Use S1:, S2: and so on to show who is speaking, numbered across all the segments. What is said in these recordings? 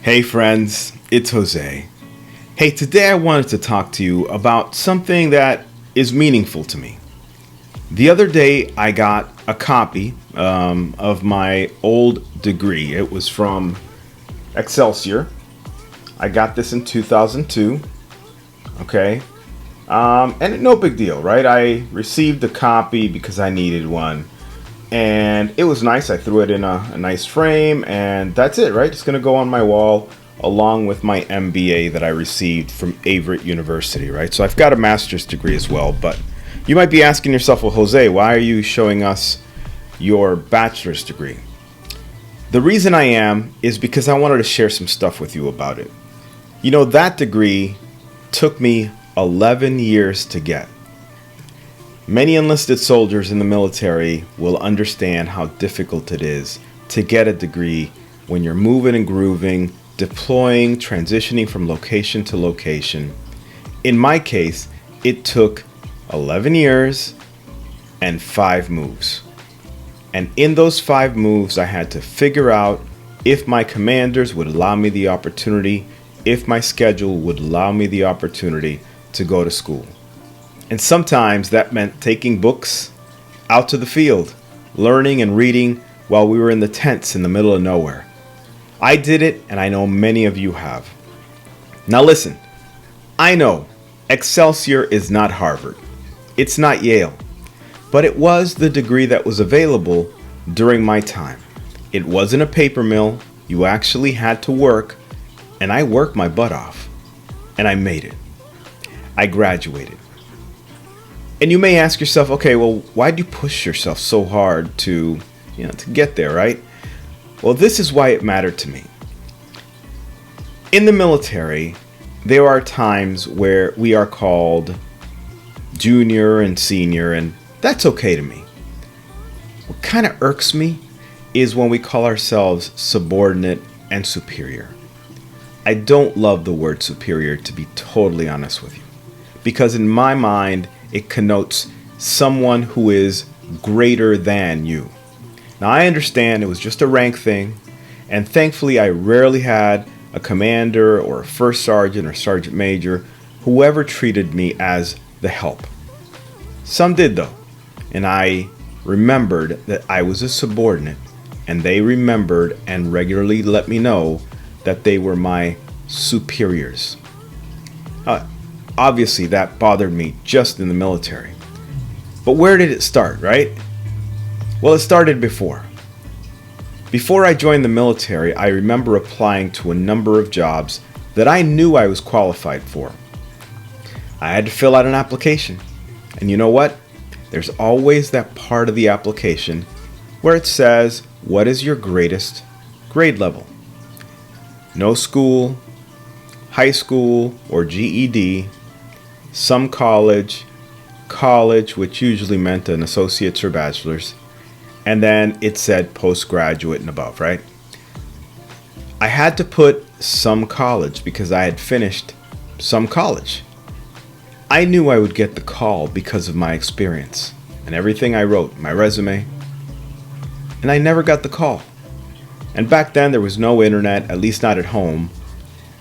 S1: Hey friends, it's Jose. Hey, today I wanted to talk to you about something that is meaningful to me. The other day I got a copy of my old degree. It was from Excelsior. I got this in 2002. Okay. And no big deal, right? I received a copy because I needed one. And it was nice. I threw it in a nice frame, and that's it, right? It's going to go on my wall along with my MBA that I received from Averett University, right? So I've got a master's degree as well, but you might be asking yourself, well, Jose, why are you showing us your bachelor's degree? The reason I am is because I wanted to share some stuff with you about it. You know, that degree took me 11 years to get. Many enlisted soldiers in the military will understand how difficult it is to get a degree when you're moving and grooving, deploying, transitioning from location to location. In my case, it took 11 years and 5 moves. And in those 5 moves, I had to figure out if my commanders would allow me the opportunity, if my schedule would allow me the opportunity to go to school. And sometimes that meant taking books out to the field, learning and reading while we were in the tents in the middle of nowhere. I did it, and I know many of you have. Now listen, I know Excelsior is not Harvard. It's not Yale. But it was the degree that was available during my time. It wasn't a paper mill. You actually had to work, and I worked my butt off. And I made it. I graduated. And you may ask yourself, okay, well, why'd you push yourself so hard to get there, right? Well, this is why it mattered to me. In the military, there are times where we are called junior and senior, and that's okay to me. What kind of irks me is when we call ourselves subordinate and superior. I don't love the word superior, to be totally honest with you, because in my mind, it connotes someone who is greater than you. Now, I understand it was just a rank thing, and thankfully I rarely had a commander or a first sergeant or sergeant major who ever treated me as the help. Some did though, and I remembered that I was a subordinate, and they remembered and regularly let me know that they were my superiors. Obviously, that bothered me just in the military. But where did it start, right? Well, it started before. Before I joined the military, I remember applying to a number of jobs that I knew I was qualified for. I had to fill out an application. And you know what? There's always that part of the application where it says, what is your greatest grade level? No school, high school, or GED, some college, which usually meant an associate's or bachelor's, and then it said postgraduate and above, right? I had to put some college because I had finished some college. I knew I would get the call because of my experience and everything I wrote, my resume, and I never got the call. And back then there was no internet, at least not at home,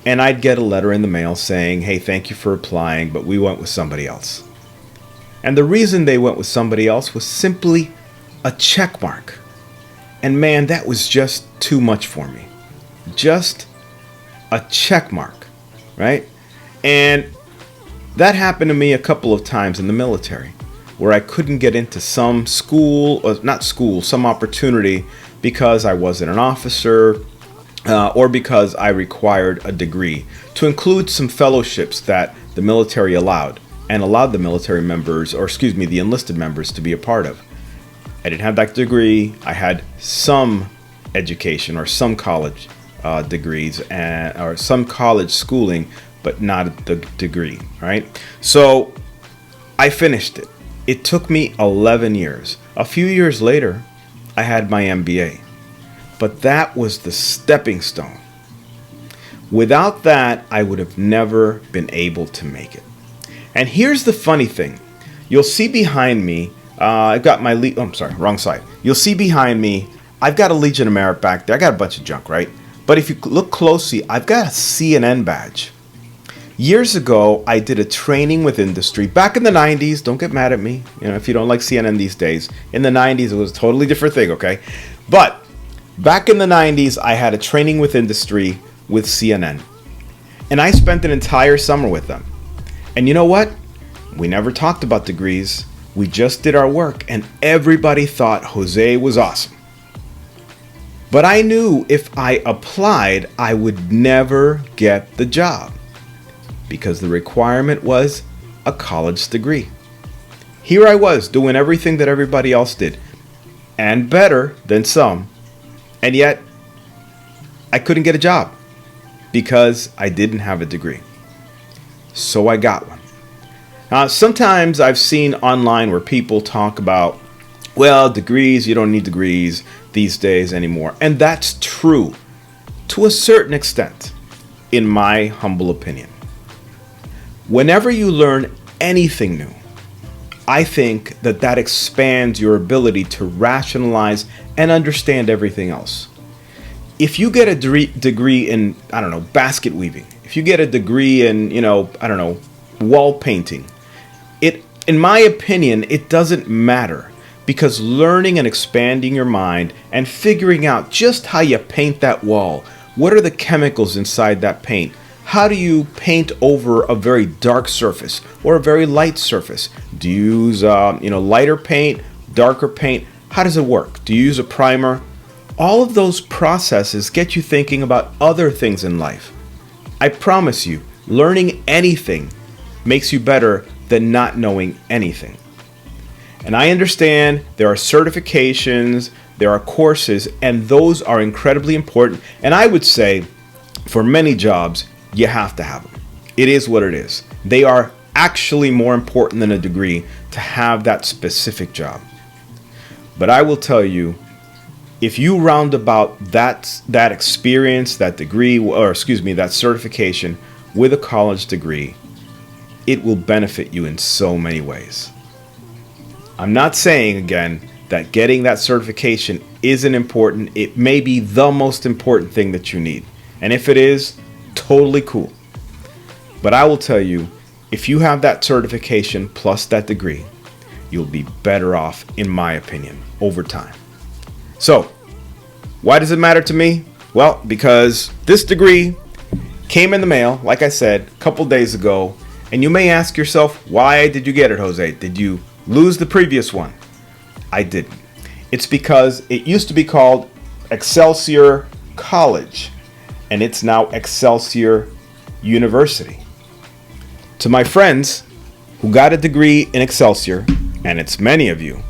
S1: and I'd get a letter in the mail saying, hey, thank you for applying, but we went with somebody else. And the reason they went with somebody else was simply a check mark. And man, that was just too much for me. Just a check mark, right? And that happened to me a couple of times in the military, where I couldn't get into some school, or not school, some opportunity because I wasn't an officer, or because I required a degree, to include some fellowships that the military allowed, and allowed the military members, the enlisted members, to be a part of. I didn't have that degree. I had some education or some college degrees or some college schooling, but not the degree, right? So I finished it. It took me 11 years. A few years later, I had my MBA. But that was the stepping stone. Without that, I would have never been able to make it. And here's the funny thing. You'll see behind me, I've got my, wrong side. You'll see behind me, I've got a Legion of Merit back there. I got a bunch of junk, right? But if you look closely, I've got a CNN badge. Years ago, I did a training with industry back in the 90s. Don't get mad at me, if you don't like CNN these days. In the 90s, it was a totally different thing, okay? But back in the 90s, I had a training with industry with CNN. And I spent an entire summer with them. And you know what? We never talked about degrees. We just did our work, and everybody thought Jose was awesome. But I knew if I applied, I would never get the job because the requirement was a college degree. Here I was doing everything that everybody else did, and better than some, and yet I couldn't get a job because I didn't have a degree. So I got one. Sometimes I've seen online where people talk about, well, degrees, you don't need degrees these days anymore. And that's true to a certain extent, in my humble opinion. Whenever you learn anything new, I think that expands your ability to rationalize and understand everything else. If you get a degree in, basket weaving, if you get a degree in, wall painting, in my opinion, it doesn't matter, because learning and expanding your mind and figuring out just how you paint that wall, what are the chemicals inside that paint, how do you paint over a very dark surface or a very light surface, do you use lighter paint, darker paint, how does it work, do you use a primer? All of those processes get you thinking about other things in life. I promise you, learning anything makes you better than not knowing anything. And I understand there are certifications, there are courses, and those are incredibly important. And I would say for many jobs, you have to have them. It is what it is. They are actually more important than a degree to have that specific job. But I will tell you, if you round about that experience, that degree, that certification with a college degree, it will benefit you in so many ways. I'm not saying, again, that getting that certification isn't important. It may be the most important thing that you need. And if it is, totally cool. But I will tell you, if you have that certification plus that degree, you'll be better off, in my opinion, over time. So, why does it matter to me? Well, because this degree came in the mail, like I said, a couple days ago. And you may ask yourself, why did you get it, Jose? Did you lose the previous one? I didn't. It's because it used to be called Excelsior College, and it's now Excelsior University. To my friends who got a degree in Excelsior, and it's many of you,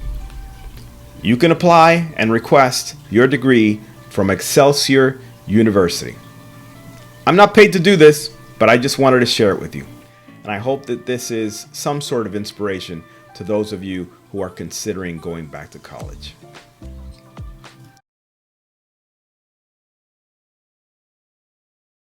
S1: you can apply and request your degree from Excelsior University. I'm not paid to do this, but I just wanted to share it with you. And I hope that this is some sort of inspiration to those of you who are considering going back to college.